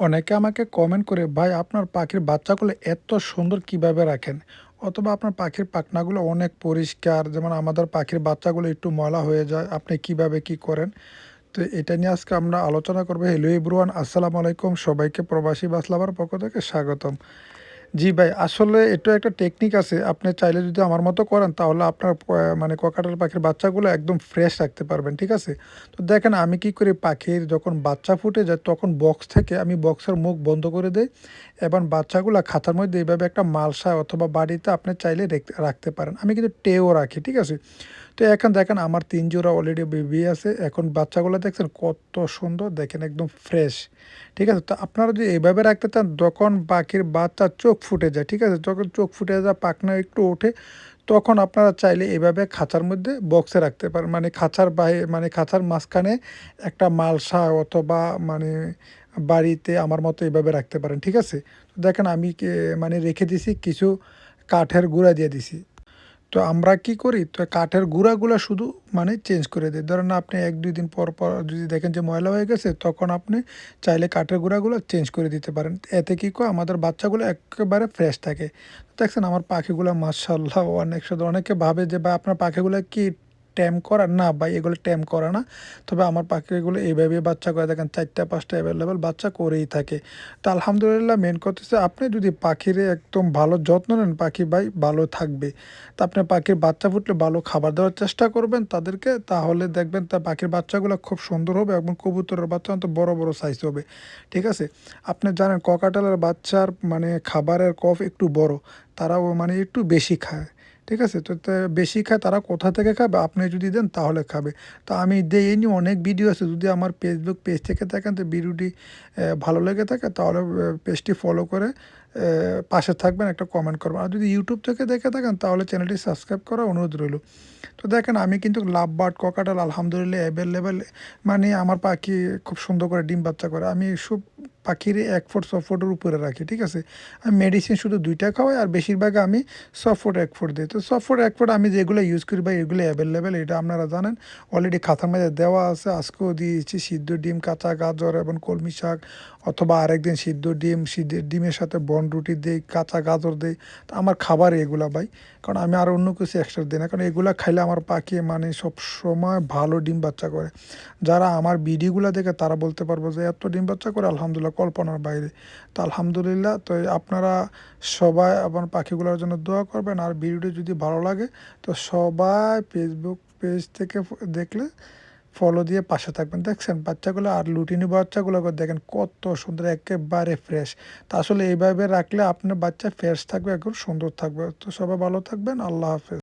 অনেকে আমাকে কমেন্ট করে, "ভাই আপনার পাখির বাচ্চাগুলো এত সুন্দর কিভাবে রাখেন?" অথবা আপনার পাখির পাখনাগুলো অনেক পরিষ্কার, যেমন আমাদের পাখির বাচ্চাগুলো একটু ময়লা হয়ে যায়। আপনি কিভাবে কি করেন? তো এটা নিয়ে আজকে আমরা আলোচনা করব। হ্যালো এভরিওয়ান, আসসালামু আলাইকুম। সবাইকে প্রবাসী বাসলাভার পক্ষ থেকে স্বাগতম। জি ভাই, আসলে এটাও একটা টেকনিক আছে। আপনি চাইলে যদি আমার মতো করেন তাহলে আপনার মানে ককাটেল পাখির বাচ্চাগুলো একদম ফ্রেশ রাখতে পারবেন। ঠিক আছে? তো দেখেন আমি কি করি, পাখির যখন বাচ্চা ফুটে যায় তখন বক্স থেকে আমি বক্সের মুখ বন্ধ করে দেই এবং বাচ্চাগুলা খাঁচার মধ্যে এইভাবে একটা মালসায় অথবা বাড়িতে আপনি চাইলে রাখতে পারেন। আমি কিন্তু ট্রেও রাখি। ঠিক আছে? তো এখন দেখেন আমার ৩ জোড়া অলরেডি বেবি আছে। এখন বাচ্চাগুলো দেখছেন কত সুন্দর, দেখেন একদম ফ্রেশ। ঠিক আছে? তো আপনারা যদি এভাবে রাখতে চান যখন পাখির বাচ্চার চোখ ফুটে যায়, ঠিক আছে? যখন চোখ ফুটে যায় পাখনা একটু ওঠে, তখন আপনারা চাইলে এভাবে খাঁচার মধ্যে বক্সে রাখতে পারেন। মানে খাঁচার মানে খাঁচার মাঝখানে একটা মালসা অথবা মানে বাড়িতে আমার মতো এভাবে রাখতে পারেন। ঠিক আছে? তো দেখেন আমি মানে রেখে দিছি কিছু কাঠের গুঁড়া দিয়ে দিছি। তো আমরা কি করি? তো কাঠের গুঁড়াগুলা শুধু মানে চেঞ্জ করে দেই। ধরেন আপনি ১-২ দিন পর যদি দেখেন যে ময়লা হয়ে গেছে, তখন আপনি চাইলে কাঠের গুঁড়াগুলো চেঞ্জ করে দিতে পারেন। এতে কি আমাদের বাচ্চাগুলো একেবারে ফ্রেশ থাকে। দেখছেন আমার পাখিগুলা মাশাআল্লাহ অনেক সুন্দর। অনেকে ভাবে যে ভাই আপনার পাখিগুলা কি ট্যাম করা? না ভাই, এগুলো ট্যাম করা না। তবে আমার পাখিগুলো এভাবে বাচ্চা করে, দেখেন ৪টা ৫টা এভেলেবেল বাচ্চা করেই থাকে। তো আলহামদুলিল্লাহ, মেইন কথা হচ্ছে আপনি যদি পাখিরে একদম ভালো যত্ন নেন, পাখি ভাই ভালো থাকবে। তা আপনার পাখির বাচ্চা ফুটলে ভালো খাবার দেওয়ার চেষ্টা করবেন তাদেরকে, তাহলে দেখবেন তা পাখির বাচ্চাগুলো খুব সুন্দর হবে এবং কবুতরের বাচ্চা অন্ত বড় বড় সাইজ হবে। ঠিক আছে? আপনি জানেন ককাটেলের বাচ্চার মানে খাবারের কফ একটু বড়, তারাও মানে একটু বেশি খায়। ঠিক আছে? তো বেশি খায়, তারা কোথা থেকে খাবে? আপনি যদি দেন তাহলে খাবে। তো আমি দেই, এই নিয়ে অনেক ভিডিও আছে। যদি আমার ফেসবুক পেজ থেকে দেখেন তো ভিডিওটি ভালো লেগে থাকে তাহলে পেজটি ফলো করে পাশে থাকবেন, একটা কমেন্ট করবেন। আর যদি ইউটিউব থেকে দেখে থাকেন তাহলে চ্যানেলটি সাবস্ক্রাইব করার অনুরোধ রইল। তো দেখেন আমি কিন্তু লাভ বার্ড ককাটেল আলহামদুলিল্লাহ অ্যাভেলেবেল, মানে আমার পাখি খুব সুন্দর করে ডিম বাচ্চা করে। আমি সব পাখির ১ ফুট ৬ ফুটের উপরে রাখি। ঠিক আছে? আমি মেডিসিন শুধু ২টা খাওয়াই, আর বেশিরভাগ আমি ৬ ফুট ১ ফুট দিই। তো ৬ ফুট ১ ফুট আমি যেগুলো ইউজ করি ভাই এগুলো অ্যাভেলেবেল, এটা আপনারা জানেন। অলরেডি খাতার মধ্যে দেওয়া আছে। আজকেও দিয়েছি সিদ্ধ ডিম, কাঁচা গাজর এবং কলমি শাক, অথবা আরেকদিন সিদ্ধ ডিম, সিদ্ধ ডিমের সাথে বনরুটি দেই, কাঁচা গাজর দেই। তো আমার খাবার এগুলা ভাই। কারণ আমি আর অন্য কিছু এক্সট্রা দিই না। কারণ এগুলা খাইলে আমার পাখি মানে সবসময় ভালো ডিম বাচ্চা করে। যারা আমার ভিডিওগুলা দেখে তারা বলতে পারবো যে এত ডিম বাচ্চা করে, আলহামদুলিল্লাহ কল্পনার বাইরে। তো আলহামদুলিল্লাহ, তো আপনারা সবাই আমার পাখিগুলোর জন্য দোয়া করবেন। আর ভিডিওটি যদি ভালো লাগে তো সবাই ফেসবুক পেজ থেকে দেখলে ফলো দিয়ে পাশে থাকবেন। দেখছেন বাচ্চাগুলো, আর লুটিনি বাচ্চাগুলোকে দেখেন কত সুন্দর, একেবারে ফ্রেশ। তো আসলে এইভাবে রাখলে আপনার বাচ্চা ফ্রেশ থাকবে, একদম সুন্দর থাকবে। তো সবাই ভালো থাকবেন। আল্লাহ হাফেজ।